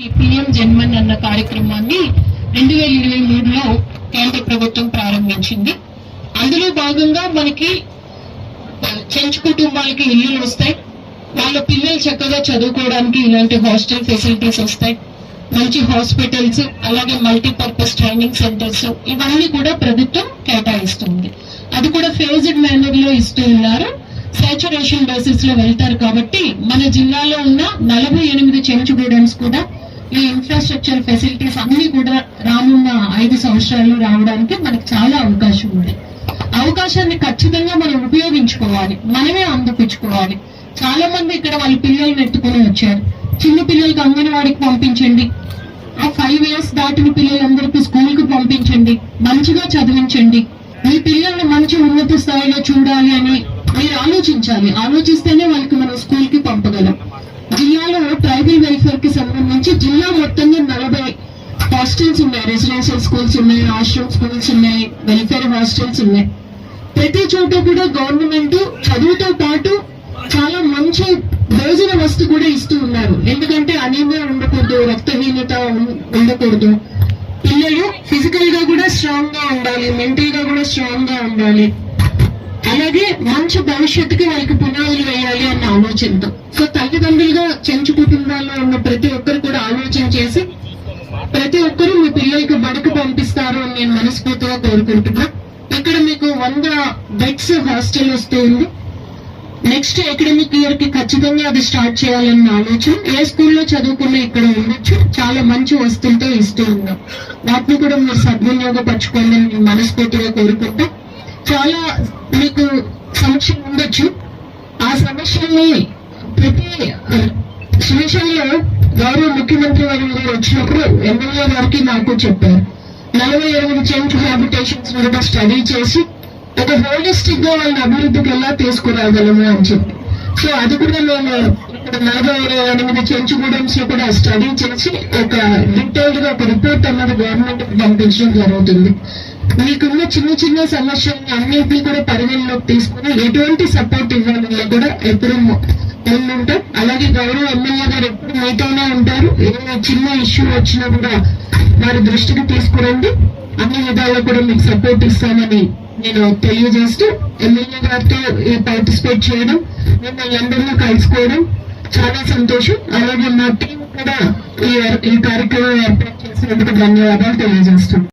PM JANMAN అన్న కార్యక్రమాన్ని 2023లో కేంద్ర ప్రభుత్వం ప్రారంభించింది. అందులో భాగంగా మనకి చెంచు కుటుంబాలకి ఇల్లులు వస్తాయి. వాళ్ళ పిల్లలు చక్కగా చదువుకోవడానికి ఇలాంటి హాస్టల్ ఫెసిలిటీస్ వస్తాయి. మంచి హాస్పిటల్స్, అలాగే మల్టీపర్పస్ ట్రైనింగ్ సెంటర్స్ ఇవన్నీ కూడా ప్రభుత్వం కేటాయిస్తుంది. అది కూడా ఫేజ్డ్ మేనర్ లో ఇస్తూ ఉన్నారు. సాచురేషన్ బేసిస్ లో వెళ్తారు కాబట్టి మన జిల్లాలో ఉన్న 48 చెంచుగూడెన్స్ కూడా ఈ ఇన్ఫ్రాస్ట్రక్చర్ ఫెసిలిటీస్ అన్ని కూడా రానున్న 5 సంవత్సరాల్లో రావడానికి మనకు చాలా అవకాశం ఉంది. అవకాశాన్ని ఖచ్చితంగా మనం ఉపయోగించుకోవాలి, మనమే అందిపుచ్చుకోవాలి. చాలా మంది ఇక్కడ వాళ్ళ పిల్లల్ని ఎత్తుకుని వచ్చారు. చిన్న పిల్లలకి అంగన్వాడికి పంపించండి, ఆ 5 years దాటిన పిల్లలందరికీ స్కూల్ కు పంపించండి, మంచిగా చదివించండి. మీ పిల్లల్ని మంచి ఉన్నత స్థాయిలో చూడాలి అని మీరు ఆలోచించాలి. ఆలోచిస్తేనే వాళ్ళకి మనం స్కూల్ కి పంపగలం. జిల్లాలో ట్రైబల్ వెల్ఫేర్ కి సంబంధించి జిల్లా మొత్తంగా 40 హాస్టల్స్ ఉన్నాయి, రెసిడెన్షియల్ స్కూల్స్ ఉన్నాయి, ఆశ్రమ్ స్కూల్స్ ఉన్నాయి, వెల్ఫేర్ హాస్టల్స్ ఉన్నాయి. ప్రతి చోట కూడా గవర్నమెంట్ చదువుతో పాటు చాలా మంచి భోజన వస్తు కూడా ఇస్తూ ఉన్నారు. ఎందుకంటే అనీమియా ఉండకూడదు, రక్తహీనత ఉండకూడదు. పిల్లలు ఫిజికల్ గా కూడా స్ట్రాంగ్ గా ఉండాలి, మెంటల్ గా కూడా స్ట్రాంగ్ గా ఉండాలి. అలాగే మంచి భవిష్యత్తుకి వాళ్ళకి పునాదులు వేయాలి అన్న ఆలోచనతో. సో తల్లిదండ్రులుగా చెంచు కుటుంబాల్లో ఉన్న ప్రతి ఒక్కరు కూడా ఆలోచన చేసి ప్రతి ఒక్కరూ మీ పిల్లలకి బడికి పంపిస్తారు అని నేను మనస్ఫూర్తిగా కోరుకుంటున్నా. ఇక్కడ మీకు 100 బెడ్స్ హాస్టల్ వస్తూ ఉంది. నెక్స్ట్ అకాడమిక్ ఇయర్ కి ఖచ్చితంగా అది స్టార్ట్ చేయాలన్న ఆలోచన. ఏ స్కూల్లో చదువుకున్నా ఇక్కడ ఉండొచ్చు. చాలా మంచి వస్తువులతో ఇస్తూ ఉన్నాం. వాటిని కూడా మీరు సద్వినియోగపరచుకోండి అని నేను మనస్ఫూర్తిగా కోరుకుంటా. చాలా మీకు సమస్యలు ఉండొచ్చు. ఆ సమస్యల్ని ప్రతి సమస్యల్లో గౌరవ ముఖ్యమంత్రి వారి గారు వచ్చినప్పుడు ఎమ్మెల్యే గారికి నాకు చెప్పారు. 48 చెంచు హ్యాబిటేషన్స్ కూడా స్టడీ చేసి ఒక హోలిస్టిక్ గా వాళ్ళని అభివృద్ధికి ఎలా తీసుకురాగలము అని చెప్పి. సో అది కూడా నేను ఇక్కడ 48 చెంచుగూడెన్స్ లో కూడా స్టడీ చేసి ఒక డీటెయిల్డ్ గా ఒక రిపోర్ట్ అన్నది గవర్నమెంట్ పంపించడం జరుగుతుంది. మీకున్న చిన్న చిన్న సమస్యల్ని అన్నింటినీ కూడా పరిగణలోకి తీసుకుని ఎటువంటి సపోర్ట్ ఇవ్వాలని కూడా ఎప్పుడు ఉంటాం. అలాగే గౌరవ ఎమ్మెల్యే గారు ఎప్పుడు మీతోనే ఉంటారు. ఏదైనా చిన్న ఇష్యూ వచ్చినా కూడా వారి దృష్టికి తీసుకురండి. అన్ని విధాల్లో కూడా మీకు సపోర్ట్ ఇస్తామని నేను తెలియజేస్తూ ఎమ్మెల్యే గారితో పార్టిసిపేట్ చేయడం, మిమ్మల్ని అందరినీ కలుసుకోవడం చాలా సంతోషం. అలాగే మా టీం కూడా ఈ కార్యక్రమం ఏర్పాటు చేసినందుకు ధన్యవాదాలు తెలియజేస్తున్నాం.